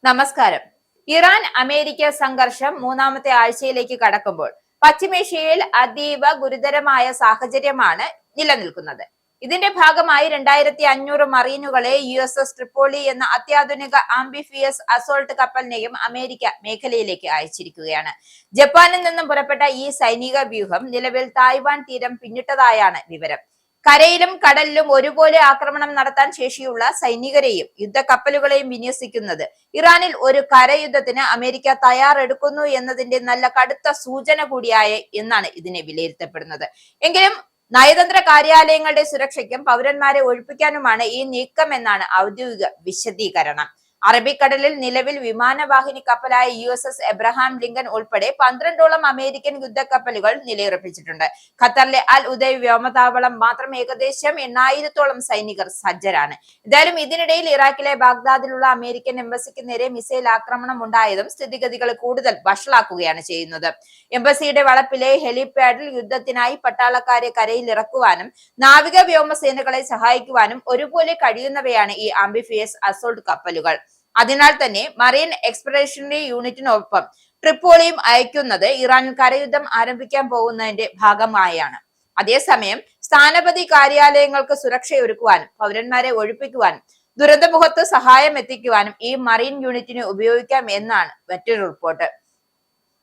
നമസ്കാരം. Iran America സംഘർഷം മൂന്നാമത്തെ ആഴ്ചയിലേക്ക് കടക്കുമ്പോൾ പശ്ചിമേഷ്യയിൽ അതീവ ഗുരുതരമായ സാഹചര്യമാണ് നിലനിൽക്കുന്നത്. ഇതിന്റെ ഭാഗമായി 2500 മറീനുകളെ USS ട്രിപ്പോളി എന്ന അത്യാധുനിക ആംബിഫിയസ് അസോൾട്ട് കപ്പലിനെയും അമേരിക്ക മേഖലയിലേക്ക് അയച്ചിരിക്കുകയാണ്. ജപ്പാനിൽ നിന്നും പുറപ്പെട്ട ഈ സൈനിക വ്യൂഹം നിലവിൽ തായ്വാൻ തീരം പിന്നിട്ടതായാണ് വിവരം. കരയിലും കടലിലും ഒരുപോലെ ആക്രമണം നടത്താൻ ശേഷിയുള്ള സൈനികരെയും യുദ്ധക്കപ്പലുകളെയും വിന്യസിക്കുന്നത് ഇറാനിൽ ഒരു കരയുദ്ധത്തിന് അമേരിക്ക തയ്യാറെടുക്കുന്നു എന്നതിന്റെ നല്ല കടുത്ത സൂചന കൂടിയായ എന്നാണ് ഇതിനെ വിലയിരുത്തപ്പെടുന്നത്. എങ്കിലും നയതന്ത്ര കാര്യാലയങ്ങളുടെ സുരക്ഷയ്ക്കും പൗരന്മാരെ ഒഴിപ്പിക്കാനുമാണ് ഈ നീക്കം എന്നാണ് ഔദ്യോഗിക വിശദീകരണം. അറബിക്കടലിൽ നിലവിൽ വിമാനവാഹിനി കപ്പലായ USS എബ്രഹാം ലിങ്കൺ ഉൾപ്പെടെ 12ഓളം അമേരിക്കൻ യുദ്ധക്കപ്പലുകൾ നിലയുറപ്പിച്ചിട്ടുണ്ട്. ഖത്തറിലെ അൽ ഉദയ് വ്യോമതാവളം മാത്രം ഏകദേശം 8000ഓളം സൈനികർ സജ്ജരാണ്. എന്തായാലും ഇതിനിടയിൽ ഇറാഖിലെ ബാഗ്ദാദിലുള്ള അമേരിക്കൻ എംബസിക്ക് നേരെ മിസൈൽ ആക്രമണം ഉണ്ടായതും സ്ഥിതിഗതികൾ കൂടുതൽ വഷളാക്കുകയാണ് ചെയ്യുന്നത്. എംബസിയുടെ വളപ്പിലെ ഹെലിപാഡിൽ യുദ്ധത്തിനായി പട്ടാളക്കാരെ കരയിൽ ഇറക്കുവാനും നാവിക വ്യോമസേനകളെ സഹായിക്കുവാനും ഒരുപോലെ കഴിയുന്നവയാണ് ഈ ആംബിഫിയസ് അസോൾട്ട് കപ്പലുകൾ. അതിനാൽ തന്നെ മറീൻ എക്സ്പ്ലോറേഷണറി യൂണിറ്റിനൊപ്പം ട്രിപ്പോളിയും അയക്കുന്നത് ഇറാനിൽ കരയുദ്ധം ആരംഭിക്കാൻ പോകുന്നതിന്റെ ഭാഗമായാണ്. അതേസമയം സ്ഥാനപതി കാര്യാലയങ്ങൾക്ക് സുരക്ഷയൊരുക്കുവാനും പൗരന്മാരെ ഒഴിപ്പിക്കുവാനും ദുരന്തമുഖത്ത് സഹായം എത്തിക്കുവാനും ഈ മറീൻ യൂണിറ്റിനെ ഉപയോഗിക്കാം എന്നാണ് മറ്റൊരു റിപ്പോർട്ട്.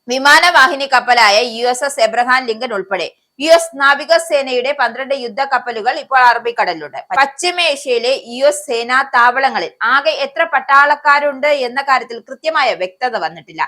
വിമാനവാഹിനി കപ്പലായ USS എബ്രഹാം ലിങ്കൺ ഉൾപ്പെടെ US നാവികസേനയുടെ 12 യുദ്ധക്കപ്പലുകൾ ഇപ്പോൾ അറബിക്കടലിലുണ്ട്. പശ്ചിമേഷ്യയിലെ US സേനാ താവളങ്ങളിൽ ആകെ എത്ര പട്ടാളക്കാരുണ്ട് എന്ന കാര്യത്തിൽ കൃത്യമായ വ്യക്തത വന്നിട്ടില്ല.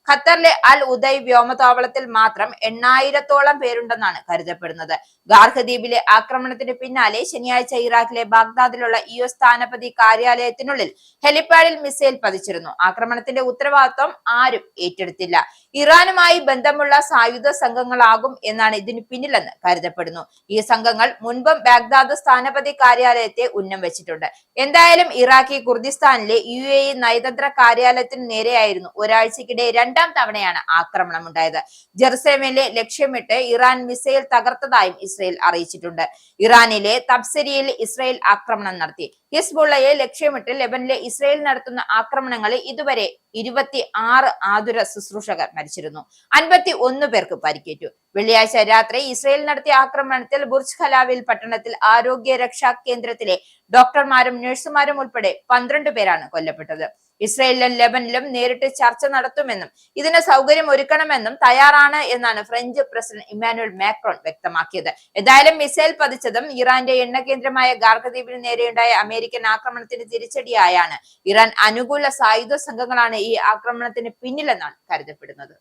ഖത്തറിലെ അൽ ഉദയ് വ്യോമതാവളത്തിൽ മാത്രം 8000ഓളം പേരുണ്ടെന്നാണ് കരുതപ്പെടുന്നത്. ഗാർഹ ദ്വീപിലെ ആക്രമണത്തിന് പിന്നാലെ ശനിയാഴ്ച ഇറാഖിലെ ബാഗ്ദാദിലുള്ള US സ്ഥാനപതി കാര്യാലയത്തിനുള്ളിൽ ഹെലിപാഡിൽ മിസൈൽ പതിച്ചിരുന്നു. ആക്രമണത്തിന്റെ ഉത്തരവാദിത്വം ആരും ഏറ്റെടുത്തില്ല. ഇറാനുമായി ബന്ധമുള്ള സായുധ സംഘങ്ങളാകും എന്നാണ് ഇതിന് പിന്നിലെന്ന് കരുതപ്പെടുന്നു. ഈ സംഘങ്ങൾ മുൻപും ബാഗ്ദാദ് സ്ഥാനപതി കാര്യാലയത്തെ ഉന്നം വെച്ചിട്ടുണ്ട്. എന്തായാലും ഇറാഖി കുർദിസ്ഥാനിലെ UAE നയതന്ത്ര കാര്യാലയത്തിന് നേരെയായിരുന്നു ഒരാഴ്ചക്കിടെ രണ്ടാം തവണയാണ് ആക്രമണം ഉണ്ടായത്. ജെറുസലേമിലെ ലക്ഷ്യമിട്ട് ഇറാൻ മിസൈൽ തകർത്തതായും ഇസ്രയേൽ അറിയിച്ചിട്ടുണ്ട്. ഇറാനിലെ തബ്സരിയിൽ ഇസ്രയേൽ ആക്രമണം നടത്തി. ഹിസ്ബുള്ളയെ ലക്ഷ്യമിട്ട് ലെബനിലെ ഇസ്രയേൽ നടത്തുന്ന ആക്രമണങ്ങളിൽ ഇതുവരെ 26 ആതുര ശുശ്രൂഷകർ മരിച്ചിരുന്നു. 51 പേർക്ക് പരിക്കേറ്റു. വെള്ളിയാഴ്ച രാത്രി ഇസ്രയേൽ നടത്തിയ ആക്രമണത്തിൽ ബുർജ് ഖലാവിൽ പട്ടണത്തിൽ ആരോഗ്യ രക്ഷാ കേന്ദ്രത്തിലെ ഡോക്ടർമാരും നഴ്സുമാരും ഉൾപ്പെടെ 12 പേരാണ് കൊല്ലപ്പെട്ടത്. ഇസ്രയേലിലും ലെബനിലും നേരിട്ട് ചർച്ച നടത്തുമെന്നും ഇതിന് സൗകര്യം ഒരുക്കണമെന്നും തയ്യാറാണ് എന്നാണ് ഫ്രഞ്ച് പ്രസിഡന്റ് ഇമ്മാനുവൽ മാക്രോൺ വ്യക്തമാക്കിയത്. ഏതായാലും മിസൈൽ പതിച്ചതും ഇറാന്റെ എണ്ണ കേന്ദ്രമായ ഗാർഹ ദ്വീപിന് നേരെയുണ്ടായ അമേരിക്കൻ ആക്രമണത്തിന് തിരിച്ചടിയായാണ്. ഇറാൻ അനുകൂല സായുധ സംഘങ്ങളാണ് ഈ ആക്രമണത്തിന് പിന്നിലെന്നാണ് കരുതപ്പെടുന്നത്.